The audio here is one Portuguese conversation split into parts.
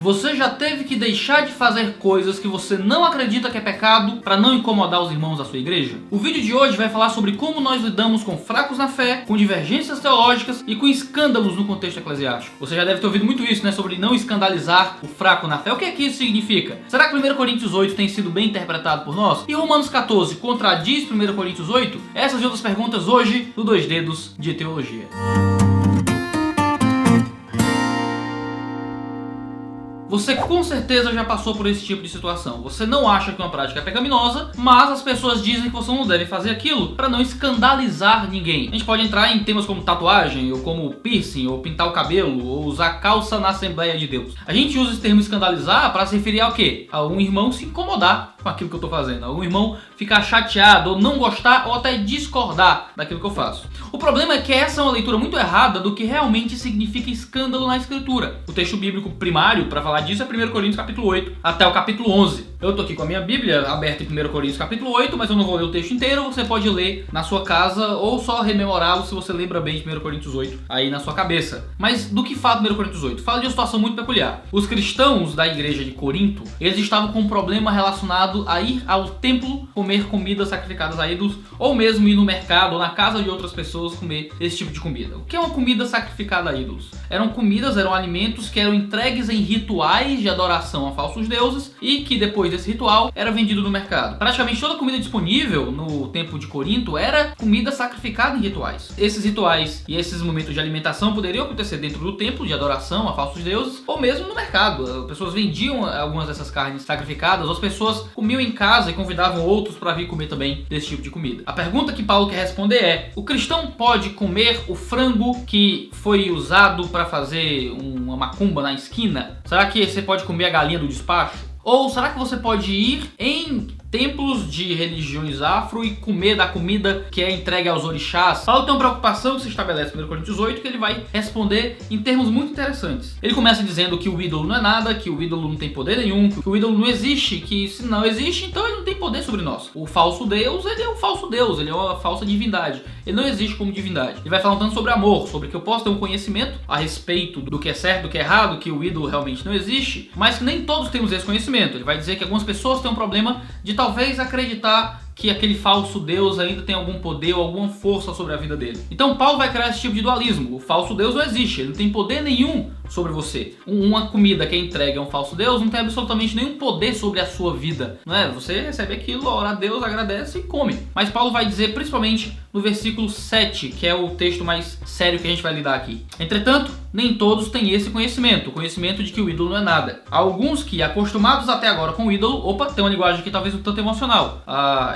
Você já teve que deixar de fazer coisas que você não acredita que é pecado para não incomodar os irmãos da sua igreja? O vídeo de hoje vai falar sobre como nós lidamos com fracos na fé, com divergências teológicas e com escândalos no contexto eclesiástico. Você já deve ter ouvido muito isso, né? Sobre não escandalizar o fraco na fé. O que é que isso significa? Será que 1 Coríntios 8 tem sido bem interpretado por nós? E Romanos 14 contradiz 1 Coríntios 8? Essas e outras perguntas hoje no 2 Dedos de Teologia. Você com certeza já passou por esse tipo de situação. Você não acha que uma prática é pecaminosa, mas as pessoas dizem que você não deve fazer aquilo para não escandalizar ninguém. A gente pode entrar em temas como tatuagem, ou como piercing, ou pintar o cabelo, ou usar calça na Assembleia de Deus. A gente usa esse termo escandalizar para se referir ao quê? A um irmão se incomodar com aquilo que eu estou fazendo, a um irmão ficar chateado, ou não gostar, ou até discordar daquilo que eu faço. O problema é que essa é uma leitura muito errada do que realmente significa escândalo na Escritura. O texto bíblico primário para falar disso é 1 Coríntios capítulo 8 até o capítulo 11. Eu tô aqui com a minha Bíblia aberta em 1 Coríntios capítulo 8, mas eu não vou ler o texto inteiro. Você pode ler na sua casa ou só rememorá-lo se você lembra bem de 1 Coríntios 8 aí na sua cabeça. Mas do que fala 1 Coríntios 8? Fala de uma situação muito peculiar. Os cristãos da igreja de Corinto, eles estavam com um problema relacionado a ir ao templo comer comidas sacrificadas a ídolos, ou mesmo ir no mercado ou na casa de outras pessoas comer esse tipo de comida. O que é uma comida sacrificada a ídolos? Eram alimentos que eram entregues em rituais de adoração a falsos deuses e que depois desse ritual era vendido no mercado. Praticamente toda a comida disponível no templo de Corinto era comida sacrificada em rituais. Esses rituais e esses momentos de alimentação poderiam acontecer dentro do templo de adoração a falsos deuses ou mesmo no mercado. As pessoas vendiam algumas dessas carnes sacrificadas, ou as pessoas comiam em casa e convidavam outros para vir comer também desse tipo de comida. A pergunta que Paulo quer responder é: o cristão pode comer o frango que foi usado para fazer uma macumba na esquina? Será que você pode comer a galinha do despacho? Ou será que você pode ir em templos de religiões afro e comer da comida que é entregue aos orixás? Paulo tem uma preocupação que se estabelece em 1 Coríntios 8 que ele vai responder em termos muito interessantes. Ele começa dizendo que o ídolo não é nada, que o ídolo não tem poder nenhum, que o ídolo não existe, que se não existe, então ele não tem poder sobre nós. O falso Deus, ele é um falso Deus, ele é uma falsa divindade. Ele não existe como divindade. Ele vai falar tanto sobre amor, sobre que eu posso ter um conhecimento a respeito do que é certo, do que é errado, que o ídolo realmente não existe, mas que nem todos temos esse conhecimento. Ele vai dizer que algumas pessoas têm um problema de talvez acreditar que aquele falso Deus ainda tem algum poder ou alguma força sobre a vida dele. Então Paulo vai criar esse tipo de dualismo. O falso Deus não existe, ele não tem poder nenhum sobre você. Uma comida que é entregue a um falso Deus não tem absolutamente nenhum poder sobre a sua vida, não é? Você recebe aquilo, ora a Deus, agradece e come. Mas Paulo vai dizer principalmente no versículo 7, que é o texto mais sério que a gente vai lidar aqui. Entretanto, nem todos têm esse conhecimento, o conhecimento de que o ídolo não é nada. Há alguns que, acostumados até agora com o ídolo, tem uma linguagem aqui talvez um tanto emocional.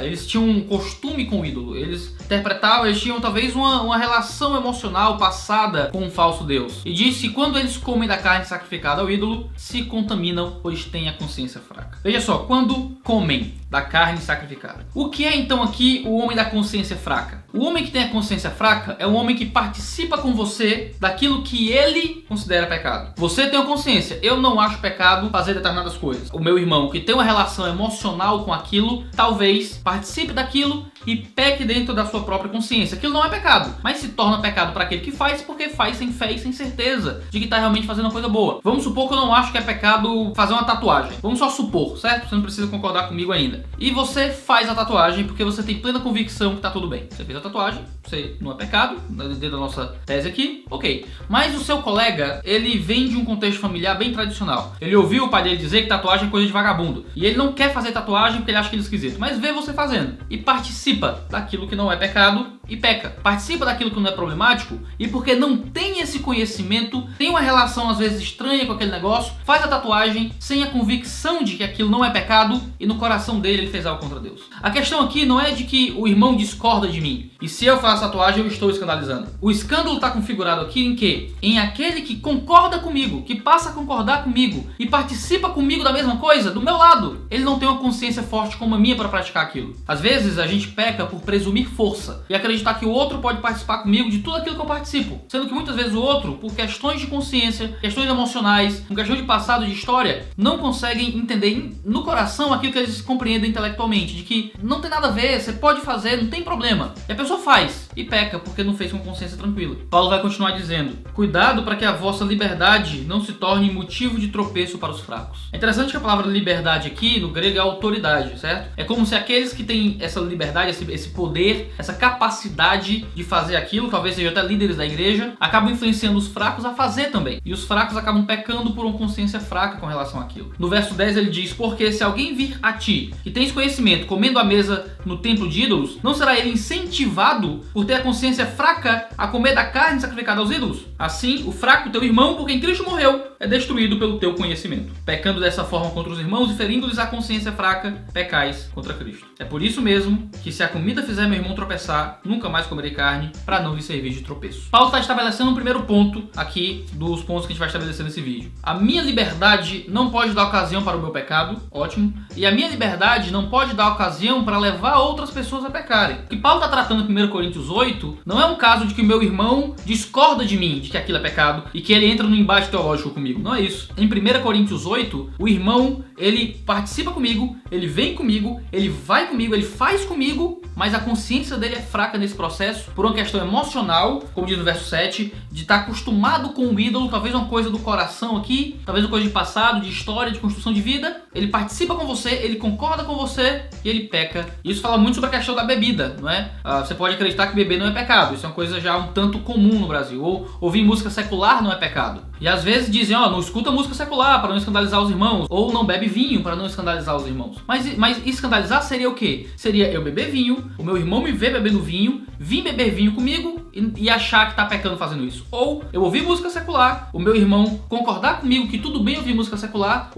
Eles tinham um costume com o ídolo, eles interpretavam, eles tinham talvez uma relação emocional passada com um falso Deus. E diz que quando eles comem da carne sacrificada ao ídolo, se contaminam, pois têm a consciência fraca. Veja só, quando comem da carne sacrificada. O que é então aqui o homem da consciência fraca? O homem que tem a consciência fraca é um homem que participa com você daquilo que ele considera pecado. Você tem uma consciência, eu não acho pecado fazer determinadas coisas. O meu irmão que tem uma relação emocional com aquilo, talvez participe daquilo e peque dentro da sua própria consciência. Aquilo não é pecado, mas se torna pecado para aquele que faz, porque faz sem fé e sem certeza de que está realmente fazendo uma coisa boa. Vamos supor que eu não acho que é pecado fazer uma tatuagem. Vamos só supor, certo? Você não precisa concordar comigo ainda. E você faz a tatuagem porque você tem plena convicção que tá tudo bem. Você fez a tatuagem, você não é pecado, dentro da nossa tese aqui, ok. Mas o seu colega, ele vem de um contexto familiar bem tradicional. Ele ouviu o pai dele dizer que tatuagem é coisa de vagabundo. E ele não quer fazer tatuagem porque ele acha que é esquisito. Mas vê você fazendo. E participa daquilo que não é pecado e peca. Participa daquilo que não é problemático e porque não tem esse conhecimento, tem uma relação às vezes estranha com aquele negócio, faz a tatuagem sem a convicção de que aquilo não é pecado e no coração dele ele fez algo contra Deus. A questão aqui não é de que o irmão discorda de mim e se eu faço tatuagem eu estou escandalizando. O escândalo está configurado aqui em quê? Em aquele que concorda comigo, que passa a concordar comigo e participa comigo da mesma coisa, do meu lado. Ele não tem uma consciência forte como a minha para praticar aquilo. Às vezes a gente peca por presumir força e acreditar que o outro pode participar comigo de tudo aquilo que eu participo, sendo que muitas vezes o outro, por questões de consciência, questões emocionais, por questão de passado, de história, não conseguem entender no coração aquilo que eles compreendem intelectualmente, de que não tem nada a ver, você pode fazer, não tem problema. E a pessoa faz. e peca porque não fez com consciência tranquila. Paulo vai continuar dizendo: cuidado para que a vossa liberdade não se torne motivo de tropeço para os fracos. É interessante que a palavra liberdade aqui no grego é autoridade, certo? É como se aqueles que têm essa liberdade, esse poder, essa capacidade de fazer aquilo, talvez sejam até líderes da igreja, acabam influenciando os fracos a fazer também. E os fracos acabam pecando por uma consciência fraca com relação àquilo. No verso 10 ele diz: porque se alguém vir a ti, que tens conhecimento, comendo à mesa no templo de ídolos, não será ele incentivado por ter a consciência fraca a comer da carne sacrificada aos ídolos? Assim, o fraco, teu irmão, por quem Cristo morreu, é destruído pelo teu conhecimento. Pecando dessa forma contra os irmãos e ferindo-lhes a consciência fraca, pecais contra Cristo. É por isso mesmo que se a comida fizer meu irmão tropeçar, nunca mais comerei carne, para não lhe servir de tropeço. Paulo está estabelecendo um primeiro ponto aqui dos pontos que a gente vai estabelecer nesse vídeo. A minha liberdade não pode dar ocasião para o meu pecado, ótimo, e a minha liberdade não pode dar ocasião para levar outras pessoas a pecarem. O que Paulo está tratando em 1 Coríntios 8 não é um caso de que o meu irmão discorda de mim, de que aquilo é pecado, e que ele entra no embate teológico comigo. Não é isso. Em 1 Coríntios 8, o irmão, ele participa comigo, ele vem comigo, ele vai comigo, ele faz comigo, mas a consciência dele é fraca nesse processo, por uma questão emocional, como diz no verso 7, de estar acostumado com o ídolo, talvez uma coisa do coração aqui, talvez uma coisa de passado, de história, de construção de vida. Ele participa com você, ele concorda com você e ele peca. Isso fala muito sobre a questão da bebida, não é? Você pode acreditar que beber não é pecado, isso é uma coisa já um tanto comum no Brasil. Ou ouvir música secular não é pecado. E às vezes dizem, não escuta música secular para não escandalizar os irmãos, ou não bebe vinho para não escandalizar os irmãos. Mas escandalizar seria o quê? Seria eu beber vinho, o meu irmão me ver bebendo vinho, vir beber vinho comigo e achar que tá pecando fazendo isso. Ou eu ouvir música secular, o meu irmão concordar comigo que tudo bem ouvir música secular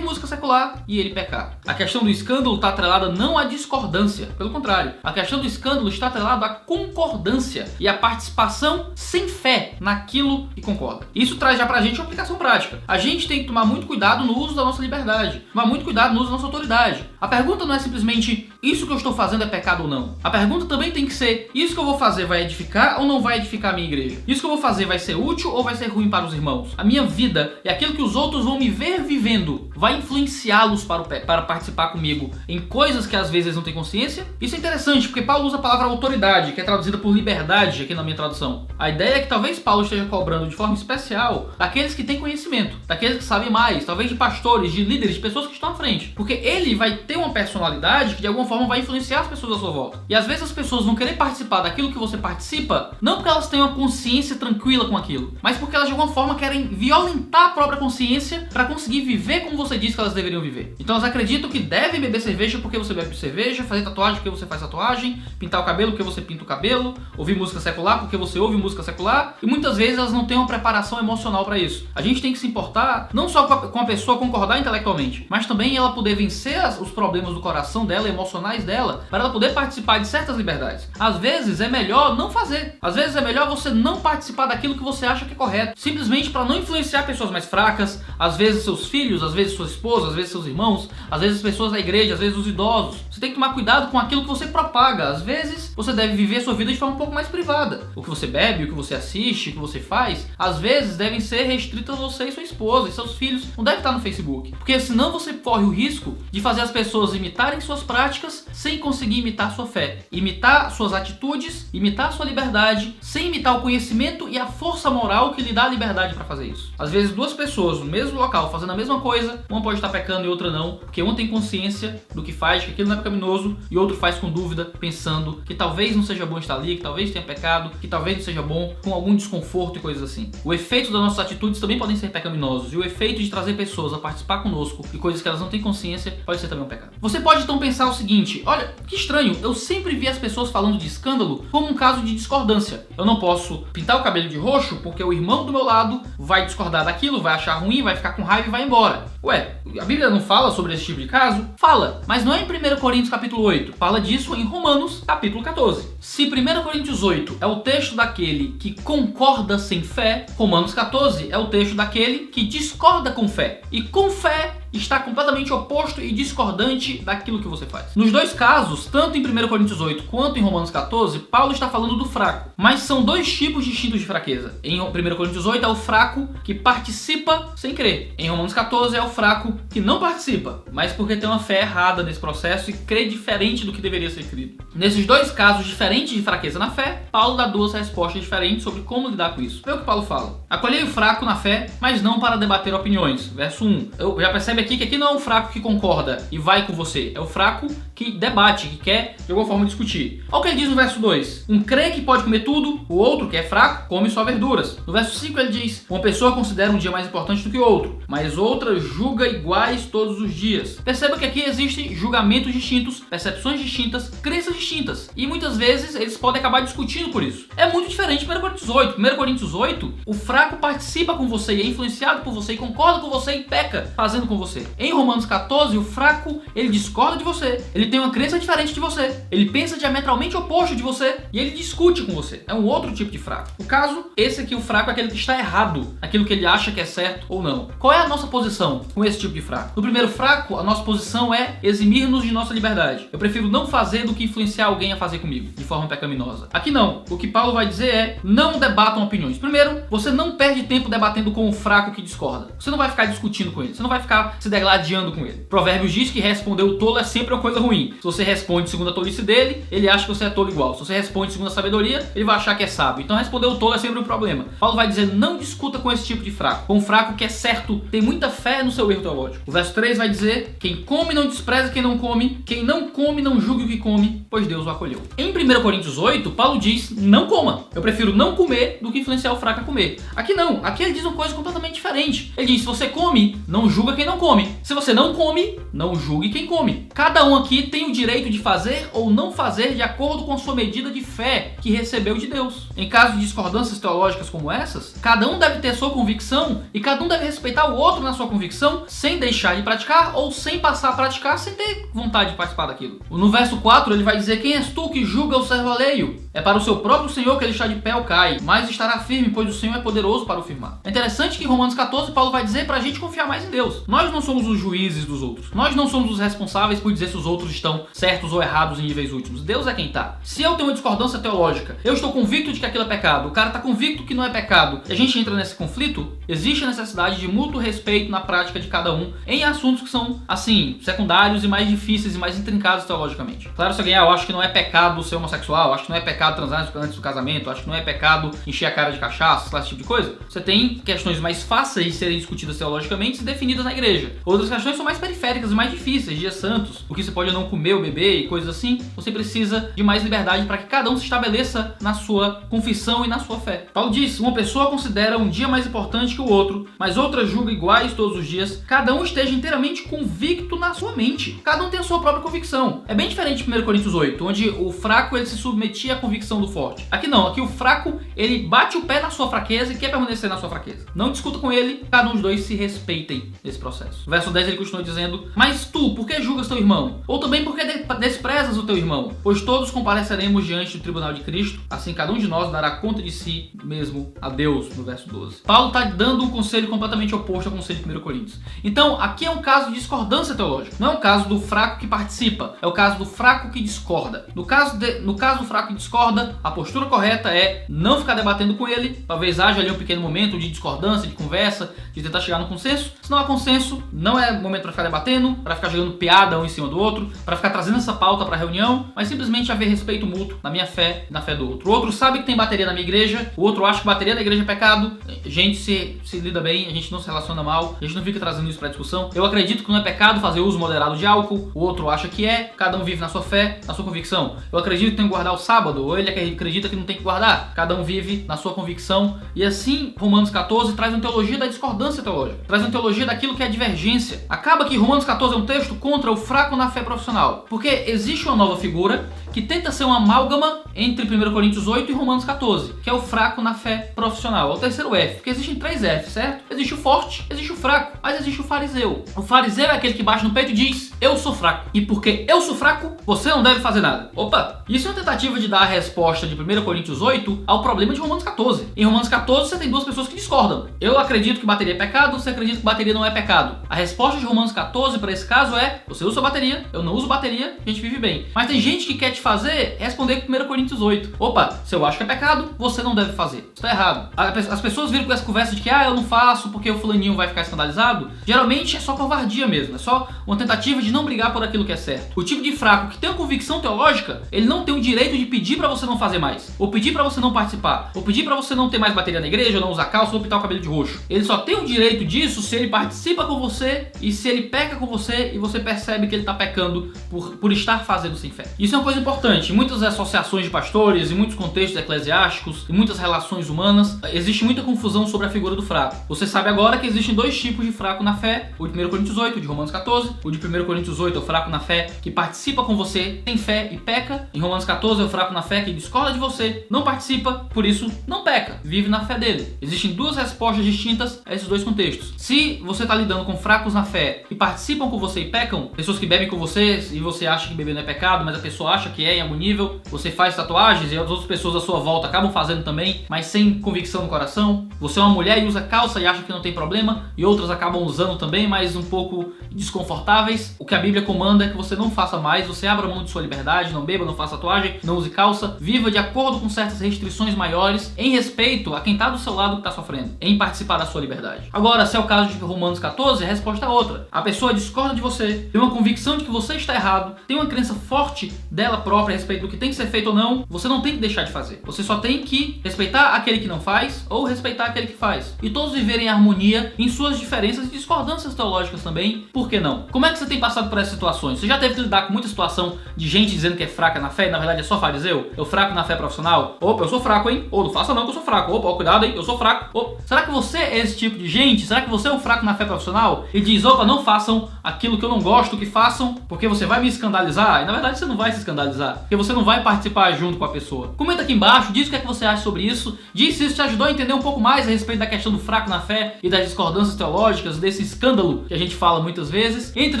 e ele pecar. A questão do escândalo está atrelada não à discordância, pelo contrário. A questão do escândalo está atrelada à concordância e à participação sem fé naquilo que concorda. Isso traz já pra gente uma aplicação prática. A gente tem que tomar muito cuidado no uso da nossa liberdade, tomar muito cuidado no uso da nossa autoridade. A pergunta não é simplesmente isso que eu estou fazendo é pecado ou não. A pergunta também tem que ser: isso que eu vou fazer vai edificar ou não vai edificar a minha igreja? Isso que eu vou fazer vai ser útil ou vai ser ruim para os irmãos? A minha vida e aquilo que os outros vão me ver vivendo vai influenciá-los para participar comigo em coisas que às vezes eles não têm consciência? Isso é interessante porque Paulo usa a palavra autoridade, que é traduzida por liberdade aqui na minha tradução. A ideia é que talvez Paulo esteja cobrando de forma especial daqueles que têm conhecimento, daqueles que sabem mais, talvez de pastores, de líderes, de pessoas que estão à frente. Porque ele vai ter uma personalidade que de alguma forma vai influenciar as pessoas à sua volta. E às vezes as pessoas vão querer participar daquilo que você participa, não porque elas têm uma consciência tranquila com aquilo, mas porque elas de alguma forma querem violentar a própria consciência para conseguir viver como você diz que elas deveriam viver. Então elas acreditam que devem beber cerveja porque você bebe cerveja, fazer tatuagem porque você faz tatuagem, pintar o cabelo porque você pinta o cabelo, ouvir música secular porque você ouve música secular, e muitas vezes elas não têm uma preparação emocional para isso. A gente tem que se importar não só com a pessoa concordar intelectualmente, mas também ela poder vencer os problemas do coração dela, emocionais dela, para ela poder participar de certas liberdades. Às vezes é melhor não fazer. Às vezes é melhor você não participar daquilo que você acha que é correto, simplesmente para não influenciar pessoas mais fracas, às vezes seus filhos, às vezes sua esposa, às vezes seus irmãos, às vezes as pessoas da igreja, às vezes os idosos. Você tem que tomar cuidado com aquilo que você propaga. Às vezes você deve viver sua vida de forma um pouco mais privada. O que você bebe, o que você assiste, o que você faz, às vezes devem ser restritos a você e sua esposa e seus filhos. Não deve estar no Facebook, porque senão você corre o risco de fazer as pessoas imitarem suas práticas sem conseguir imitar sua fé, imitar suas atitudes, imitar sua liberdade, sem imitar o conhecimento e a força moral que lhe dá a liberdade para fazer isso. Às vezes duas pessoas no mesmo local fazendo a mesma coisa, uma pode estar pecando e outra não, porque uma tem consciência do que faz, que aquilo não é pecaminoso, e outro faz com dúvida, pensando que talvez não seja bom estar ali, que talvez tenha pecado, que talvez não seja bom, com algum desconforto e coisas assim. O efeito das nossas atitudes também podem ser pecaminosos, e o efeito de trazer pessoas a participar conosco de coisas que elas não têm consciência pode ser também um pecado. Você pode então pensar o seguinte: olha, que estranho, eu sempre vi as pessoas falando de escândalo como um caso de discordância. Eu não posso pintar o cabelo de roxo porque o irmão do meu lado vai discordar daquilo, vai achar ruim, vai ficar com raiva e vai embora. Ué, a Bíblia não fala sobre esse tipo de caso? Fala, mas não é em 1 Coríntios capítulo 8, fala disso em Romanos capítulo 14. Se 1 Coríntios 8 é o texto daquele que concorda sem fé, Romanos 14 é o texto daquele que discorda com fé. E com fé está completamente oposto e discordante daquilo que você faz. Nos dois casos, tanto em 1 Coríntios 8 quanto em Romanos 14, Paulo está falando do fraco. Mas são dois tipos distintos de fraqueza. Em 1 Coríntios 8 é o fraco que participa sem crer. Em Romanos 14 é o fraco que não participa, mas porque tem uma fé errada nesse processo e crê diferente do que deveria ser crido. Nesses dois casos diferentes de fraqueza na fé, Paulo dá duas respostas diferentes sobre como lidar com isso. Vê o que Paulo fala. Acolhei o fraco na fé, mas não para debater opiniões. Verso 1. Eu já percebe aqui que aqui não é um fraco que concorda e vai com você. É o fraco que debate, que quer de alguma forma discutir. Olha o que ele diz no verso 2. Um crê que pode comer tudo, o outro, que é fraco, come só verduras. No verso 5 ele diz: uma pessoa considera um dia mais importante do que o outro, mas outra julga iguais todos os dias. Perceba que aqui existem julgamentos distintos, percepções distintas, crenças distintas. E muitas vezes eles podem acabar discutindo por isso. É muito diferente de 1 Coríntios 8. 1 Coríntios 8, o fraco participa com você e é influenciado por você e concorda com você e peca fazendo com você. Em Romanos 14, o fraco, ele discorda de você, ele tem uma crença diferente de você, ele pensa diametralmente oposto de você e ele discute com você. É um outro tipo de fraco. No caso, esse aqui, o fraco, é aquele que está errado, aquilo que ele acha que é certo ou não. Qual é a nossa posição com esse tipo de fraco? No primeiro fraco, a nossa posição é eximir-nos de nossa liberdade. Eu prefiro não fazer do que influenciar alguém a fazer comigo, de forma pecaminosa. Aqui não. O que Paulo vai dizer é: não debatam opiniões. Primeiro, você não perde tempo debatendo com o fraco que discorda. Você não vai ficar discutindo com ele. Você não vai ficar se degladiando com ele. Provérbios diz que responder o tolo é sempre uma coisa ruim. Se você responde segundo a tolice dele, ele acha que você é tolo igual. Se você responde segundo a sabedoria, ele vai achar que é sábio. Então responder o tolo é sempre um problema. Paulo vai dizer: não discuta com esse tipo de fraco. Com um fraco que é certo, tem muita fé no seu erro teológico. O verso 3 vai dizer: quem come não despreza quem não come, quem não come não julgue o que come, pois Deus o acolheu. Em 1 Coríntios 8, Paulo diz: não coma. Eu prefiro não comer do que influenciar o fraco a comer. Aqui não. Aqui ele diz uma coisa completamente diferente. Ele diz: se você come, não julga quem não come. Se você não come, não julgue quem come. Cada um aqui tem o direito de fazer ou não fazer de acordo com a sua medida de fé que recebeu de Deus. Em caso de discordâncias teológicas como essas, cada um deve ter sua convicção e cada um deve respeitar o outro na sua convicção sem deixar de praticar ou sem passar a praticar sem ter vontade de participar daquilo. No verso 4 ele vai dizer: quem és tu que julga o servo alheio? É para o seu próprio Senhor que ele está de pé ou cai, mas estará firme, pois o Senhor é poderoso para o firmar. É interessante que em Romanos 14 Paulo vai dizer para a gente confiar mais em Deus. Nós não somos os juízes dos outros. Nós não somos os responsáveis por dizer se os outros estão certos ou errados em níveis últimos. Deus é quem está. Se eu tenho uma discordância teológica, eu estou convicto de que aquilo é pecado, o cara está convicto que não é pecado, e a gente entra nesse conflito, existe a necessidade de mútuo respeito na prática de cada um em assuntos que são, assim, secundários e mais difíceis e mais intrincados teologicamente. Claro, se alguém, eu acho que não é pecado ser homossexual, acho que não é pecado transar antes do casamento, acho que não é pecado encher a cara de cachaça, esse tipo de coisa. Você tem questões mais fáceis de serem discutidas teologicamente e definidas na igreja. Outras questões são mais periféricas e mais difíceis, dias santos, o que você pode ou não comer ou beber e coisas assim. Você precisa de mais liberdade para que cada um se estabeleça na sua confissão e na sua fé. Paulo diz: uma pessoa considera um dia mais importante que o outro, mas outra julga iguais todos os dias. Cada um esteja inteiramente convicto na sua mente. Cada um tem a sua própria convicção. É bem diferente de 1 Coríntios 8, onde o fraco ele se submetia à convicção do forte. Aqui não, aqui o fraco ele bate o pé na sua fraqueza e quer permanecer na sua fraqueza. Não discuta com ele, cada um dos dois se respeitem nesse processo. No verso 10 ele continua dizendo: mas tu, por que julgas teu irmão? Ou também por que desprezas o teu irmão? Pois todos compareceremos diante do tribunal de Cristo, assim cada um de nós dará conta de si mesmo a Deus, no verso 12. Paulo está dando um conselho completamente oposto ao conselho de 1 Coríntios. Então, aqui é um caso de discordância teológica. Não é um caso do fraco que participa, é o caso do fraco que discorda. No caso do fraco que discorda, a postura correta é não ficar debatendo com ele. Talvez haja ali um pequeno momento de discordância, de conversa, de tentar chegar no consenso. Se não há consenso, não é momento para ficar debatendo, para ficar jogando piada um em cima do outro, para ficar trazendo essa pauta para a reunião, mas simplesmente haver respeito mútuo na minha fé e na fé do outro. O outro sabe que tem bateria na minha igreja, o outro acha que bateria na igreja é pecado. A gente se lida bem, a gente não se relaciona mal, a gente não fica trazendo isso para discussão. Eu acredito que não é pecado fazer uso moderado de álcool, o outro acha que é, cada um vive na sua fé, na sua convicção. Eu acredito que tem que guardar o sábado, ou ele acredita que não tem que guardar. Cada um vive na sua convicção. E assim, Romanos 14 traz uma teologia da discordância teológica, traz uma teologia daquilo que é divergência. Acaba que Romanos 14 é um texto contra o fraco na fé profissional, porque existe uma nova figura que tenta ser uma amálgama entre 1 Coríntios 8 e Romanos 14, que é o fraco na fé profissional. É o terceiro F, porque existem 3 F, certo? Existe o forte, existe o fraco, mas existe o fariseu. O fariseu é aquele que bate no peito e diz: eu sou fraco, e porque eu sou fraco, você não deve fazer nada. Opa! Isso é uma tentativa de dar a resposta de 1 Coríntios 8 ao problema de Romanos 14. Em Romanos 14 você tem duas pessoas que discordam. Eu acredito que bateria é pecado, você acredita que bateria não é pecado. errado. A resposta de Romanos 14 para esse caso é: você usa bateria, eu não uso bateria, a gente vive bem. Mas tem gente que quer te fazer responder com 1 Coríntios 8. Opa, se eu acho que é pecado, você não deve fazer. Isso tá errado. As pessoas viram com essa conversa de que eu não faço porque o fulaninho vai ficar escandalizado. Geralmente é só covardia mesmo, é só uma tentativa de não brigar por aquilo que é certo. O tipo de fraco que tem uma convicção teológica, ele não tem o direito de pedir pra você não fazer mais, ou pedir pra você não participar, ou pedir pra você não ter mais bateria na igreja, ou não usar calça, ou pintar o cabelo de roxo. Ele só tem o direito disso se ele participa com você e se ele peca com você e você percebe que ele tá pecando por estar fazendo sem fé. Isso é uma coisa importante. Em muitas associações de pastores, em muitos contextos eclesiásticos, em muitas relações humanas, existe muita confusão sobre a figura do fraco. Você sabe agora que existem dois tipos de fraco na fé: o de 1 Coríntios 8, o de Romanos 14. O de 1 Coríntios 8 é o fraco na fé que participa com você, tem fé e peca. Em Romanos 14 é o fraco na fé que discorda de você, não participa, por isso não peca, vive na fé dele. Existem duas respostas distintas a esses dois contextos. Se você está lidando com fracos na fé que participam com você e pecam, pessoas que bebem com você e você acha que beber não é pecado, mas a pessoa acha que é em algum nível, você faz tatuagens e as outras pessoas à sua volta acabam fazendo também, mas sem convicção no coração. Você é uma mulher e usa calça e acha que não tem problema, e outras acabam usando também, mas um pouco desconfortáveis. O que a Bíblia comanda é que você não faça mais, você abra mão de sua liberdade, não beba, não faça tatuagem, não use calça, viva de acordo com certas restrições maiores, em respeito a quem está do seu lado que está sofrendo, em participar da sua liberdade. Agora, se é o caso de Romanos 14, a resposta é outra. A pessoa discorda de você, tem uma convicção de que você está errado, tem uma crença forte dela própria a respeito do que tem que ser feito ou não, você não tem que deixar de fazer. Você só tem que respeitar aquele que não faz ou respeitar aquele que faz. E todos viverem em harmonia em suas diferenças e discordâncias teológicas também, por que não? Como é que você tem passado por essas situações? Você já teve que lidar com muita situação de gente dizendo que é fraca na fé e na verdade é só fariseu? Eu fraco na fé profissional? Opa, eu sou fraco, hein? Ou não faça não que eu sou fraco. Opa, cuidado, hein? Eu sou fraco. Opa. Será que você é esse tipo de gente? Será que você é um fraco na fé profissional? E diz, opa, não façam aquilo que eu não gosto que façam, porque você vai me escandalizar? E na verdade você não vai se escandalizar, porque você não vai participar junto com a pessoa. Comenta aqui embaixo, diz o que é que você acha sobre isso, diz se isso te ajudou a entender um pouco mais a respeito da questão do fraco na fé e das discordâncias teológicas, desse escândalo que a gente fala muitas vezes. Entre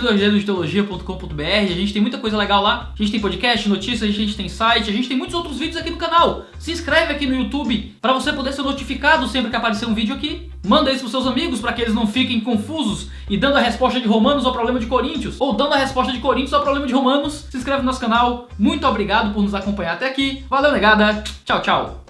doisdedosteologia.com.br, a gente tem muita coisa legal lá. A gente tem podcast, notícias, a gente tem site, a gente tem muitos outros vídeos aqui no canal. Se inscreve aqui no YouTube para você poder ser notificado sempre que aparecer um vídeo aqui. Manda isso pros seus amigos para que eles não fiquem confusos e dando a resposta de Romanos ao problema de Coríntios, ou dando a resposta de Coríntios ao problema de Romanos. Se inscreve no nosso canal. Muito obrigado por nos acompanhar até aqui. Valeu, negada. Tchau, tchau.